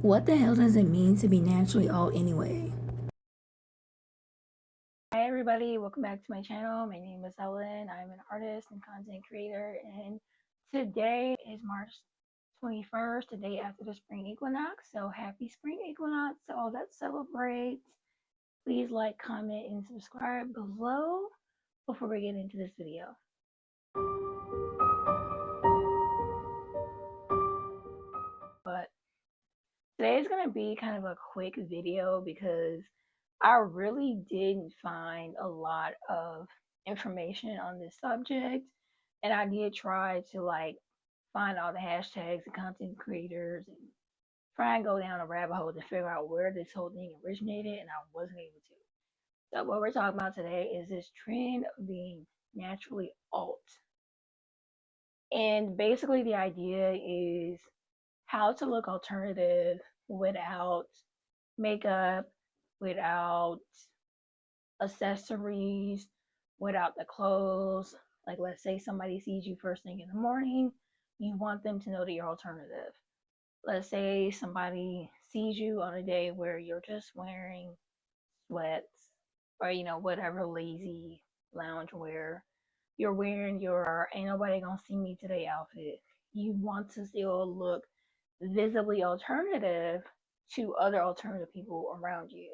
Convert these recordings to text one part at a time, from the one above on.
What the hell does it mean to be naturally alt anyway? Hi everybody, welcome back to my channel. My name is Ellen. I'm an artist and content creator, and today is March 21st, the day after the spring equinox. So happy spring equinox to all that celebrate. Please like, comment, and subscribe below before we get into this video. But today is going to be kind of a quick video because I really didn't find a lot of information on this subject, and I did try to find all the hashtags and content creators and try and go down a rabbit hole to figure out where this whole thing originated, and I wasn't able to. So what we're talking about today is this trend of being naturally alt. And basically the idea is how to look alternative without makeup, without accessories, without the clothes. Like, let's say somebody sees you first thing in the morning, you want them to know that you're alternative. Let's say somebody sees you on a day where you're just wearing sweats or, whatever lazy lounge wear. You're wearing your ain't nobody gonna see me today outfit. You want to still look visibly alternative to other alternative people around you.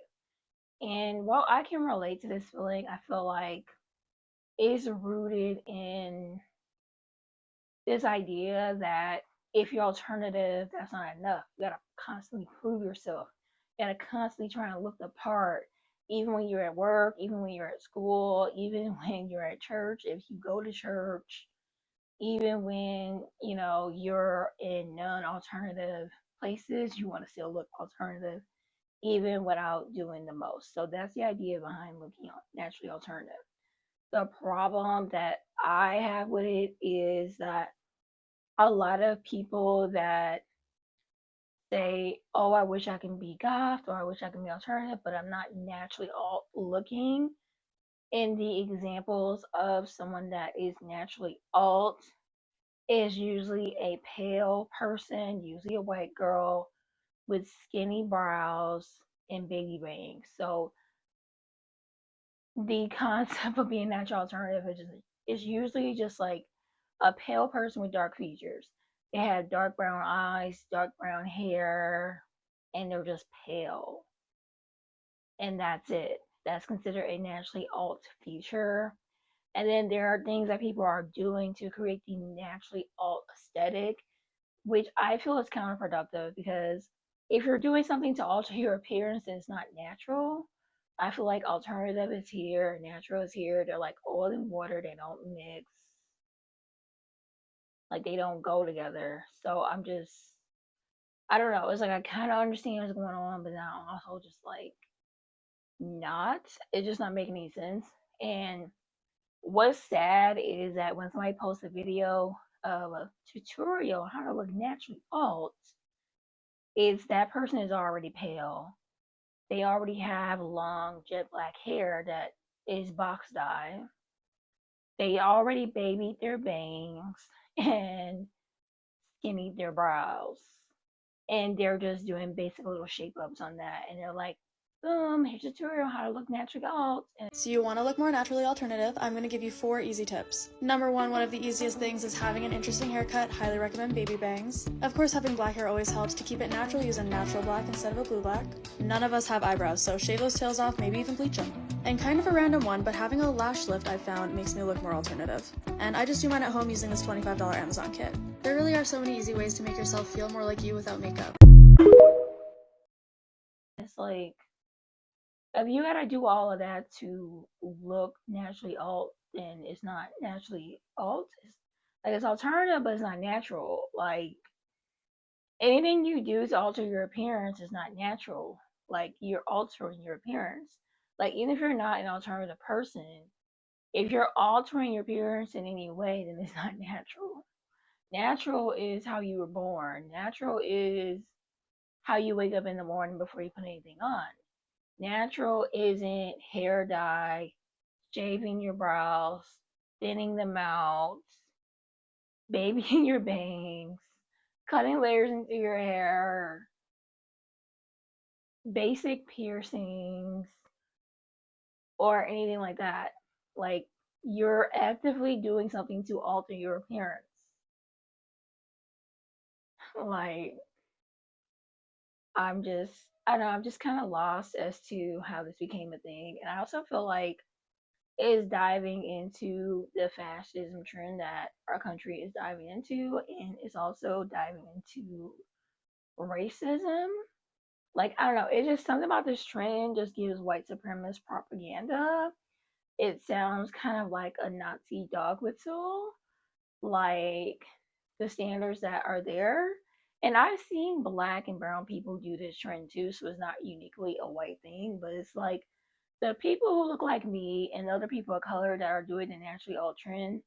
And while I can relate to this feeling, I feel like it's rooted in this idea that if you're alternative, that's not enough. You gotta constantly prove yourself. You gotta constantly try and look the part, even when you're at work, even when you're at school, even when you're at church, if you go to church, even when you're in non-alternative places, you want to still look alternative even without doing the most. So that's the idea behind looking naturally alternative. The problem that I have with it is that a lot of people that say, oh, I wish I can be goth or I wish I can be alternative, but I'm not naturally alt looking. In the examples of someone that is naturally alt is usually a pale person, usually a white girl with skinny brows and baby bangs. So the concept of being natural alternative is usually just like a pale person with dark features. They have dark brown eyes, dark brown hair, and they're just pale. And that's it. That's considered a naturally alt feature. And then there are things that people are doing to create the naturally alt aesthetic, which I feel is counterproductive because if you're doing something to alter your appearance and it's not natural, I feel like alternative is here, natural is here. They're like oil and water, they don't mix, like they don't go together. So I don't know. It's like I kind of understand what's going on, but now I'm also just like not. It's just not making any sense. And what's sad is that when somebody posts a video of a tutorial on how to look naturally alt, is that person is already pale. They already have long jet black hair that is box dye. They already babied their bangs and skinnied their brows. And they're just doing basic little shape ups on that. And they're like, boom, here's a tutorial on how to look naturally alt. So you want to look more naturally alternative, I'm going to give you 4 easy tips. Number 1, one of the easiest things is having an interesting haircut. Highly recommend baby bangs. Of course, having black hair always helps. To keep it natural, use a natural black instead of a blue black. None of us have eyebrows, so shave those tails off, maybe even bleach them. And kind of a random one, but having a lash lift I've found makes me look more alternative. And I just do mine at home using this $25 Amazon kit. There really are so many easy ways to make yourself feel more like you without makeup. It's like, if you gotta do all of that to look naturally alt, then it's not naturally alt. It's alternative, but it's not natural. Like anything you do to alter your appearance is not natural. Like you're altering your appearance. Like even if you're not an alternative person, if you're altering your appearance in any way, then it's not natural. Natural is how you were born. Natural is how you wake up in the morning before you put anything on. Natural isn't hair dye, shaving your brows, thinning them out, babying your bangs, cutting layers into your hair, basic piercings or anything like that. Like, you're actively doing something to alter your appearance. Like, I don't know, I'm just kind of lost as to how this became a thing. And I also feel like it's diving into the fascism trend that our country is diving into, and it's also diving into racism. Like, I don't know, it's just something about this trend just gives white supremacist propaganda. It sounds kind of like a Nazi dog whistle, like the standards that are there. And I've seen black and brown people do this trend too, so it's not uniquely a white thing, but it's like the people who look like me and the other people of color that are doing the naturally alt trend,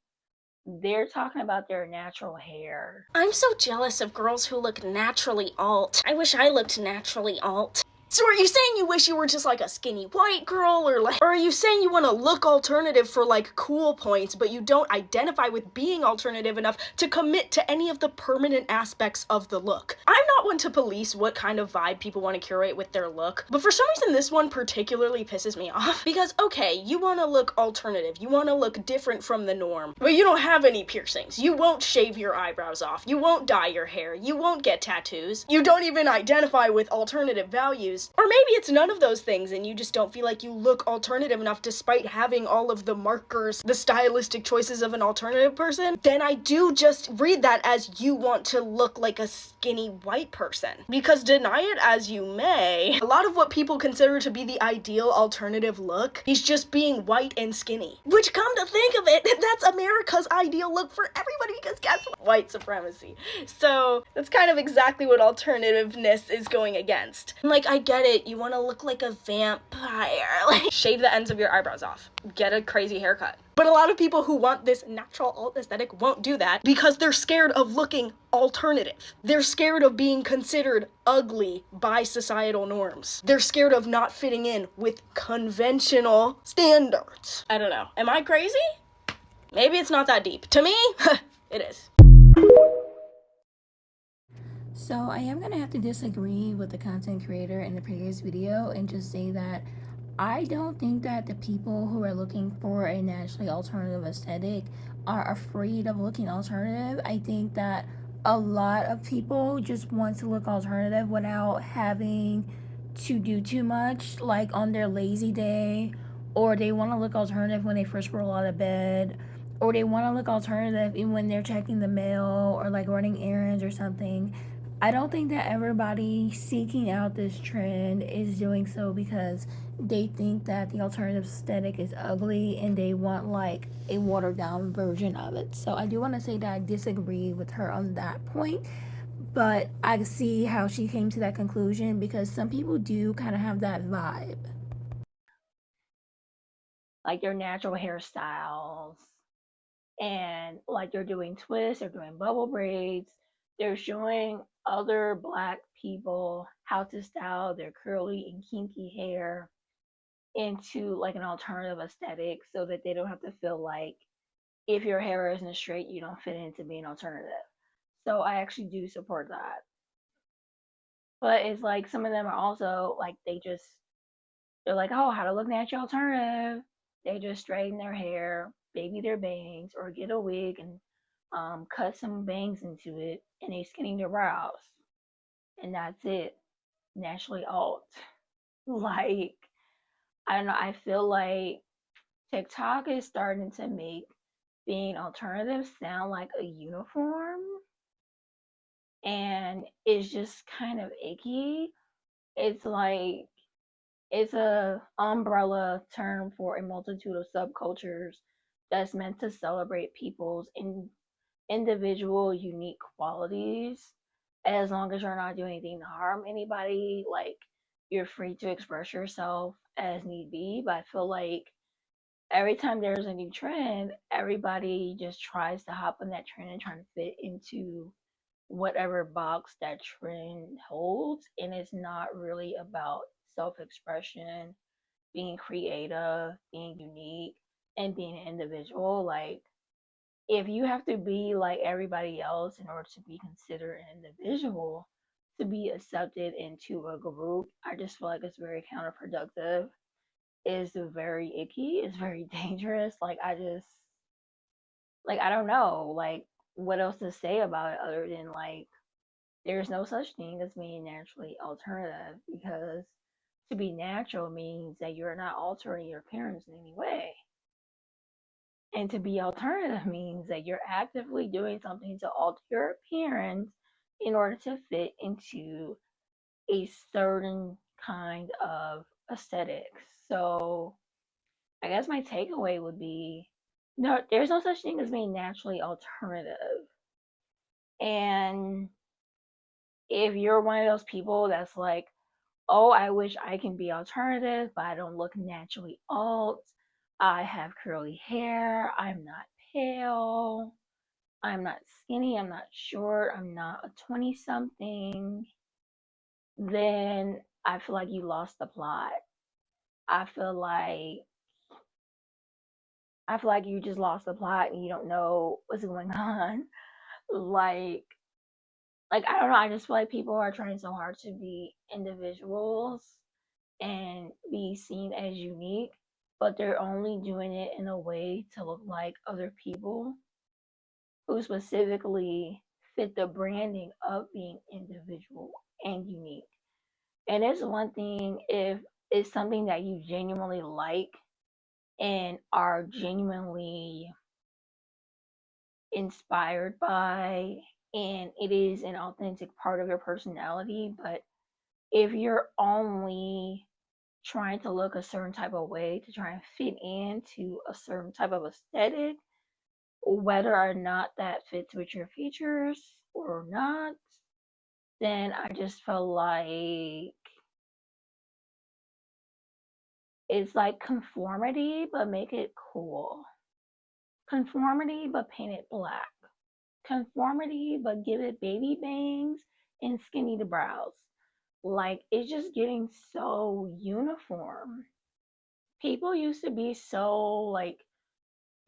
they're talking about their natural hair. I'm so jealous of girls who look naturally alt. I wish I looked naturally alt. So are you saying you wish you were just like a skinny white girl, or are you saying you want to look alternative for like cool points, but you don't identify with being alternative enough to commit to any of the permanent aspects of the look? I'm not one to police what kind of vibe people want to curate with their look, but for some reason this one particularly pisses me off because, okay, you want to look alternative, you want to look different from the norm, but you don't have any piercings, you won't shave your eyebrows off, you won't dye your hair, you won't get tattoos, you don't even identify with alternative values. Or maybe it's none of those things and you just don't feel like you look alternative enough despite having all of the markers, the stylistic choices of an alternative person. Then I do just read that as you want to look like a skinny white person. Because deny it as you may, a lot of what people consider to be the ideal alternative look is just being white and skinny. Which, come to think of it, that's America's ideal look for everybody because guess what? White supremacy. So that's kind of exactly what alternativeness is going against. Like, I get it, you want to look like a vampire, like shave the ends of your eyebrows off, get a crazy haircut. But a lot of people who want this natural alt aesthetic won't do that because they're scared of looking alternative. They're scared of being considered ugly by societal norms. They're scared of not fitting in with conventional standards. I don't know, am I crazy? Maybe it's not that deep. To me, it is. So I am going to have to disagree with the content creator in the previous video and just say that I don't think that the people who are looking for a naturally alternative aesthetic are afraid of looking alternative. I think that a lot of people just want to look alternative without having to do too much, like on their lazy day, or they want to look alternative when they first roll out of bed, or they want to look alternative even when they're checking the mail or like running errands or something. I don't think that everybody seeking out this trend is doing so because they think that the alternative aesthetic is ugly and they want like a watered down version of it. So I do want to say that I disagree with her on that point, but I see how she came to that conclusion because some people do kind of have that vibe. Like their natural hairstyles, and like they're doing twists, they're doing bubble braids, they're showing other black people how to style their curly and kinky hair into like an alternative aesthetic so that they don't have to feel like if your hair isn't straight, you don't fit into being alternative. So I actually do support that. But it's like some of them are also like they're like, oh, how to look natural alternative. They just straighten their hair, baby their bangs, or get a wig and cut some bangs into it, and they skinning their brows, and that's it. Naturally alt. Like, I don't know. I feel like TikTok is starting to make being alternative sound like a uniform, and it's just kind of icky. It's like it's a umbrella term for a multitude of subcultures that's meant to celebrate people's individual unique qualities. As long as you're not doing anything to harm anybody, like you're free to express yourself as need be. But I feel like every time there's a new trend, everybody just tries to hop on that trend and try to fit into whatever box that trend holds. And it's not really about self expression, being creative, being unique, and being an individual. Like, if you have to be like everybody else in order to be considered an individual, to be accepted into a group. I just feel like it's very counterproductive. It's very icky. It's very dangerous. I don't know what else to say about it other than there's no such thing as being naturally alternative, because to be natural means that you're not altering your appearance in any way. And to be alternative means that you're actively doing something to alter your appearance in order to fit into a certain kind of aesthetics. So I guess my takeaway would be no, there's no such thing as being naturally alternative. And if you're one of those people that's like, oh, I wish I can be alternative, but I don't look naturally alt. I have curly hair. I'm not pale. I'm not skinny. I'm not short. I'm not a 20 something. Then I feel like you lost the plot. I feel like you just lost the plot and you don't know what's going on. Like I don't know, I just feel like people are trying so hard to be individuals and be seen as unique, but they're only doing it in a way to look like other people who specifically fit the branding of being individual and unique. And it's one thing if it's something that you genuinely like and are genuinely inspired by, and it is an authentic part of your personality. But if you're only trying to look a certain type of way to try and fit into a certain type of aesthetic, whether or not that fits with your features or not, then I just feel like it's like conformity, but make it cool. Conformity, but paint it black. Conformity, but give it baby bangs and skinny the brows. It's just getting so uniform. People used to be so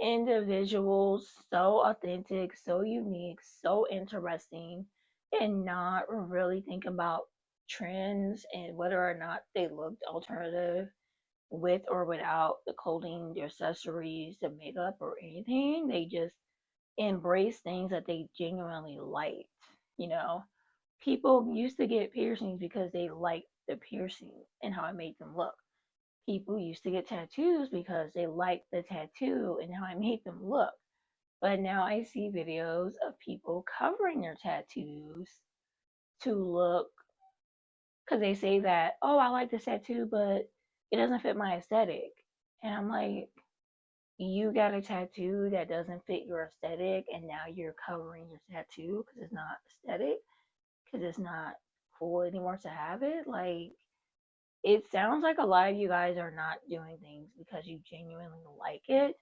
individuals, so authentic, so unique, so interesting, and not really think about trends and whether or not they looked alternative with or without the clothing, the accessories, the makeup, or anything. They just embrace things that they genuinely liked. You know, people used to get piercings because they liked the piercing and how it made them look. People used to get tattoos because they liked the tattoo and how it made them look. But now I see videos of people covering their tattoos to look, because they say that, oh, I like this tattoo, but it doesn't fit my aesthetic. And I'm like, you got a tattoo that doesn't fit your aesthetic, and now you're covering your tattoo because it's not aesthetic, because it's not cool anymore to have it. It sounds like a lot of you guys are not doing things because you genuinely like it,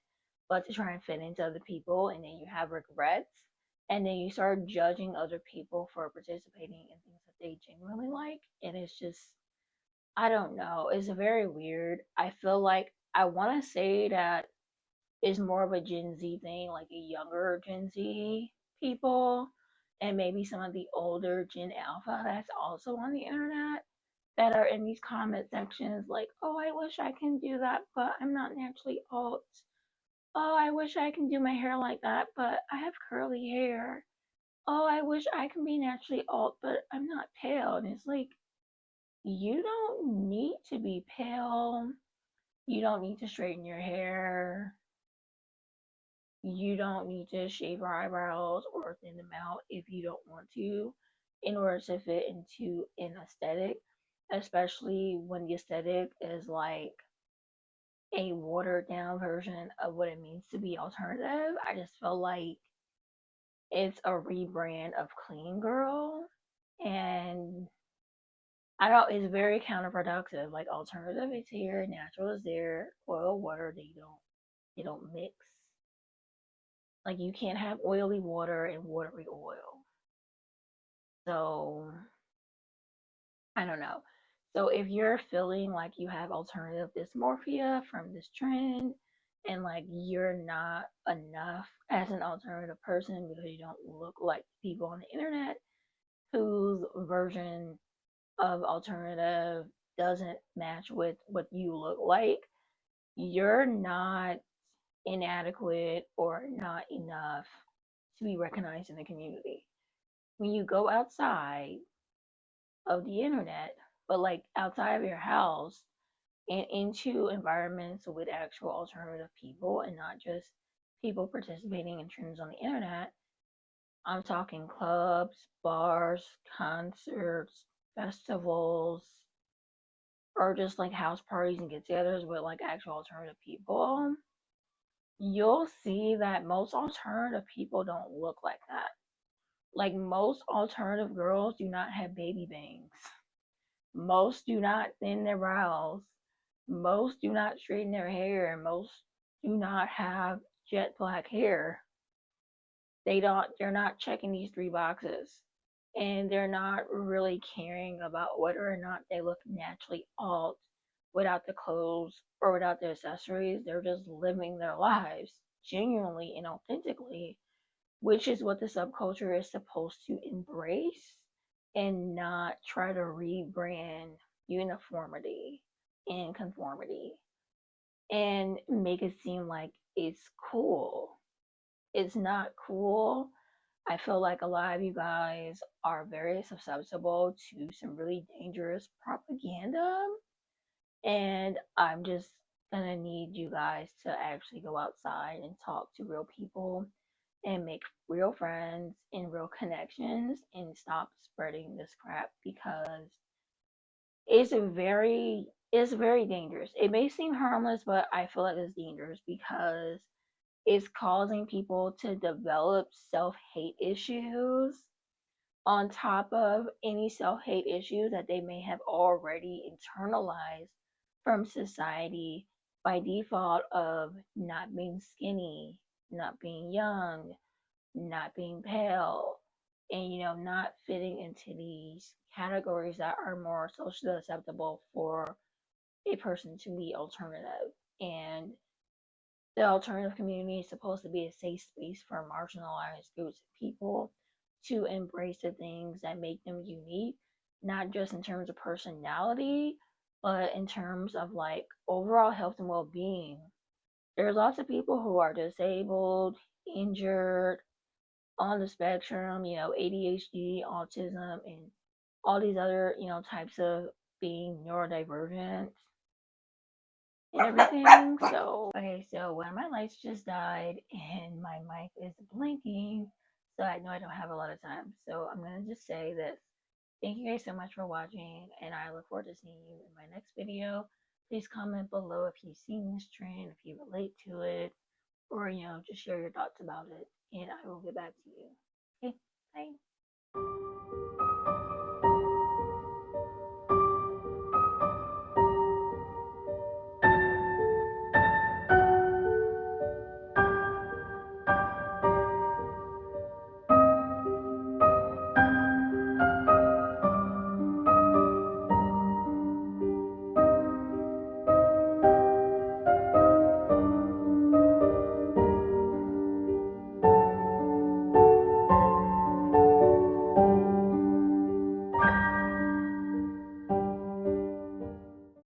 but to try and fit into other people, and then you have regrets, and then you start judging other people for participating in things that they genuinely like. And it's just, I don't know, it's very weird. I feel like I want to say that it's more of a Gen Z thing, like a younger Gen Z people, and maybe some of the older Gen Alpha that's also on the internet that are in these comment sections like, oh, I wish I can do that, but I'm not naturally alt. Oh, I wish I can do my hair like that, but I have curly hair. Oh, I wish I can be naturally alt, but I'm not pale. And it's like, you don't need to be pale. You don't need to straighten your hair. You don't need to shave your eyebrows or thin them out if you don't want to in order to fit into an aesthetic, especially when the aesthetic is like a watered down version of what it means to be alternative. I just feel like it's a rebrand of clean girl, and I don't, it's very counterproductive. Like alternative is here, natural is there, oil, water, they don't mix. Like you can't have oily water and watery oil. So I don't know. So if you're feeling like you have alternative dysmorphia from this trend, and you're not enough as an alternative person because you don't look like people on the internet, whose version of alternative doesn't match with what you look like, you're not inadequate or not enough to be recognized in the community. When you go outside of the internet, but like outside of your house and into environments with actual alternative people and not just people participating in trends on the internet, I'm talking clubs, bars, concerts, festivals, or just like house parties and get togethers with like actual alternative people, you'll see that most alternative people don't look like that. Like most alternative girls do not have baby bangs. Most do not thin their brows. Most do not straighten their hair. And most do not have jet black hair. They're not checking these 3 boxes. And they're not really caring about whether or not they look naturally alt without the clothes or without the accessories. They're just living their lives genuinely and authentically, which is what the subculture is supposed to embrace and not try to rebrand uniformity and conformity and make it seem like it's cool. It's not cool. I feel like a lot of you guys are very susceptible to some really dangerous propaganda, and I'm just gonna need you guys to actually go outside and talk to real people and make real friends and real connections and stop spreading this crap because it's very dangerous. It may seem harmless, but I feel like it's dangerous because it's causing people to develop self-hate issues on top of any self-hate issues that they may have already internalized from society by default of not being skinny, not being young, not being pale, and not fitting into these categories that are more socially acceptable for a person to be alternative. And the alternative community is supposed to be a safe space for marginalized groups of people to embrace the things that make them unique, not just in terms of personality, but in terms of like overall health and well-being. There's lots of people who are disabled, injured, on the spectrum, ADHD, autism, and all these other, types of being neurodivergent and everything. So, okay, so one of my lights just died and my mic is blinking, so I know I don't have a lot of time. So, I'm gonna just say this. Thank you guys so much for watching, and I look forward to seeing you in my next video. Please comment below if you've seen this trend, if you relate to it, or just share your thoughts about it, and I will get back to you.